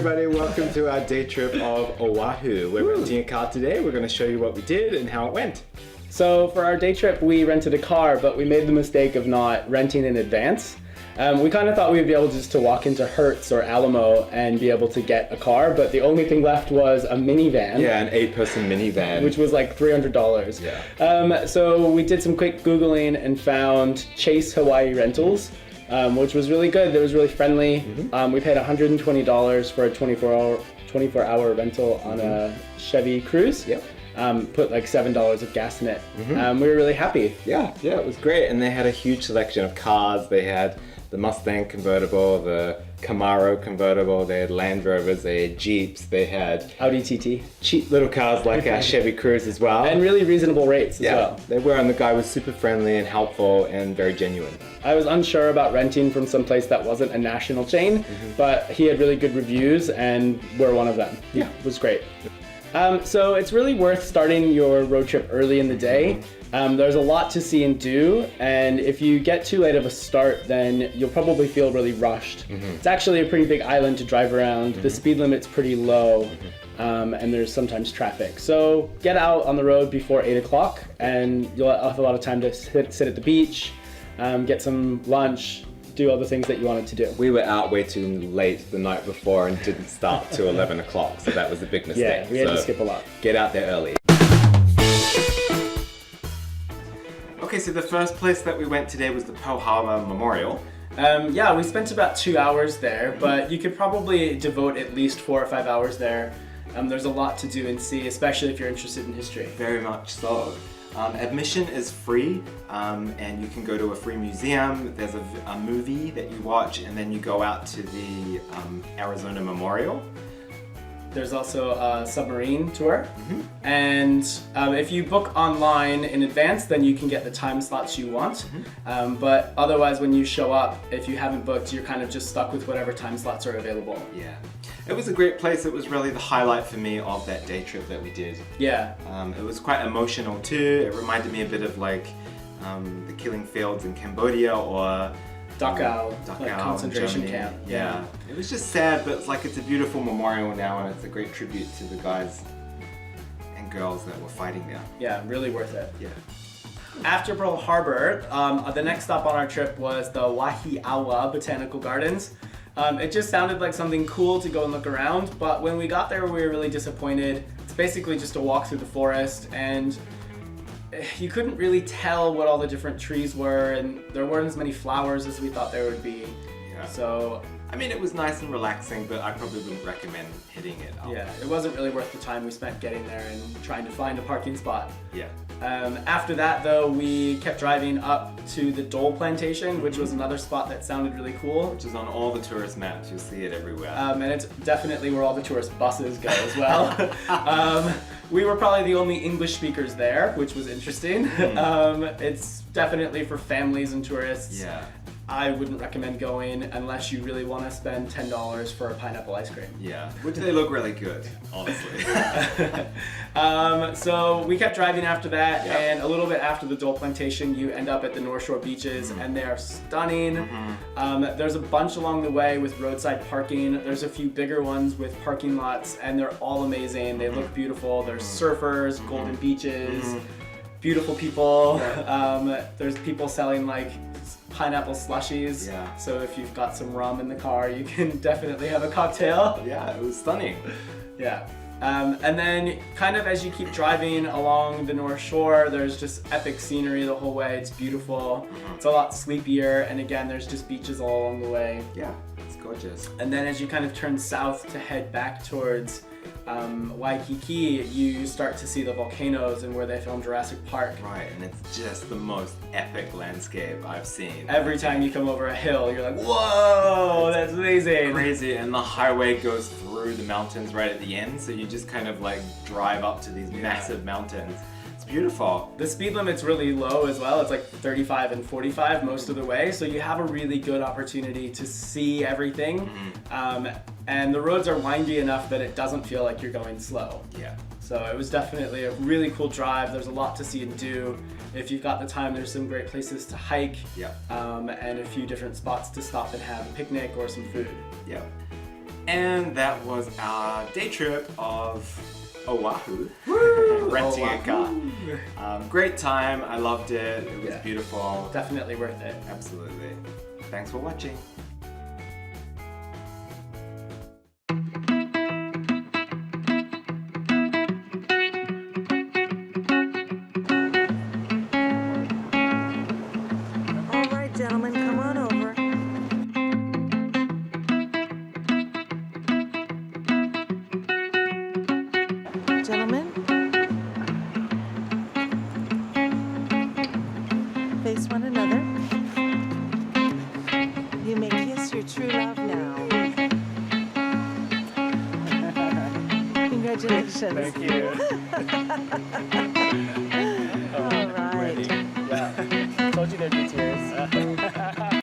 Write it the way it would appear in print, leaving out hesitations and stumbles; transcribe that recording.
everybody, welcome to our day trip of Oahu. We're renting a car today. We're going to show you what we did and how it went. So for our day trip, we rented a car, but we made the mistake of not renting in advance. We kind of thought we'd be able just to walk into Hertz or Alamo and be able to get a car, but the only thing left was a minivan. Yeah, an 8-person minivan. Which was like $300. Yeah. So we did some quick Googling and found Chase Hawaii Rentals, which was really good. It was really friendly. We paid $120 for a 24-hour rental on a Chevy Cruise. Yep. Put like $7 of gas in it. We were really happy. Yeah, it was great. And they had a huge selection of cars. They had the Mustang convertible, the Camaro convertible, they had Land Rovers, they had Jeeps, they had Audi TT. Cheap little cars like our Chevy Cruise as well. And really reasonable rates as well. They were, and the guy was super friendly and helpful and very genuine. I was unsure about renting from some place that wasn't a national chain, but he had really good reviews and we're one of them. Yeah. It was great. So it's really worth starting your road trip early in the day. There's a lot to see and do, and if you get too late of a start, then you'll probably feel really rushed. It's actually a pretty big island to drive around. The speed limit's pretty low, and there's sometimes traffic. So get out on the road before 8 o'clock, and you'll have a lot of time to sit at the beach, get some lunch, do all the things that you wanted to do. We were out way too late the night before and didn't start till 11 o'clock, so that was a big mistake. Yeah, we had to skip a lot. Get out there early. Okay, so the first place that we went today was the Pearl Harbour Memorial. Yeah, we spent about 2 hours there, but you could probably devote at least 4 or 5 hours there. There's a lot to do and see, especially if you're interested in history. Very much so. Admission is free, and you can go to a free museum. There's a movie that you watch, and then you go out to the Arizona Memorial. There's also a submarine tour, and if you book online in advance, then you can get the time slots you want. But otherwise, when you show up, if you haven't booked, you're kind of just stuck with whatever time slots are available. Yeah. It was a great place. It was really the highlight for me of that day trip that we did. Yeah. It was quite emotional too. It reminded me a bit of like the killing fields in Cambodia or Dachau, like concentration Germany. camp. Yeah. It was just sad, but it's a beautiful memorial now, and it's a great tribute to the guys and girls that were fighting there. Yeah, really worth it. Yeah. After Pearl Harbor, the next stop on our trip was the Wahiawa Botanical Gardens. It just sounded like something cool to go and look around, but when we got there we were really disappointed. It's basically just a walk through the forest, and you couldn't really tell what all the different trees were, and there weren't as many flowers as we thought there would be. Yeah. So, I mean, it was nice and relaxing, but I probably wouldn't recommend hitting it up. Yeah, it wasn't really worth the time we spent getting there and trying to find a parking spot. Yeah. After that, though, we kept driving up to the Dole Plantation, which was another spot that sounded really cool. Which is on all the tourist maps, you'll see it everywhere. And it's definitely where all the tourist buses go as well. We were probably the only English speakers there, which was interesting. It's definitely for families and tourists. Yeah. I wouldn't recommend going unless you really want to spend $10 for a pineapple ice cream. Yeah, which they look really good, honestly. So we kept driving after that, and a little bit after the Dole Plantation, you end up at the North Shore beaches, and they are stunning. There's a bunch along the way with roadside parking. There's a few bigger ones with parking lots, and they're all amazing. They look beautiful. There's surfers, golden beaches, beautiful people. There's people selling like pineapple slushies. Yeah. So if you've got some rum in the car, you can definitely have a cocktail. Yeah, it was stunning. Yeah. And then kind of as you keep driving along the North Shore, there's just epic scenery the whole way. It's beautiful. It's a lot sleepier, and again, there's just beaches all along the way. Yeah, it's gorgeous. And then as you kind of turn south to head back towards Waikiki, you start to see the volcanoes and where they filmed Jurassic Park. Right, and it's just the most epic landscape I've seen. Every time you come over a hill, you're like, whoa, that's amazing. Crazy, and the highway goes through the mountains right at the end, so you just kind of like drive up to these massive mountains. It's beautiful. The speed limit's really low as well. It's like 35 and 45 most of the way, so you have a really good opportunity to see everything. And the roads are windy enough that it doesn't feel like you're going slow. Yeah. So it was definitely a really cool drive. There's a lot to see and do. If you've got the time, there's some great places to hike. Yeah. And a few different spots to stop and have a picnic or some food. Yeah. And that was our day trip of Oahu, renting a car. Great time, I loved it, it was beautiful. Definitely worth it. Absolutely. Thanks for watching. All right, gentlemen, come on over. Gentlemen, face one another. You may kiss your true love now. Congratulations. Thank you.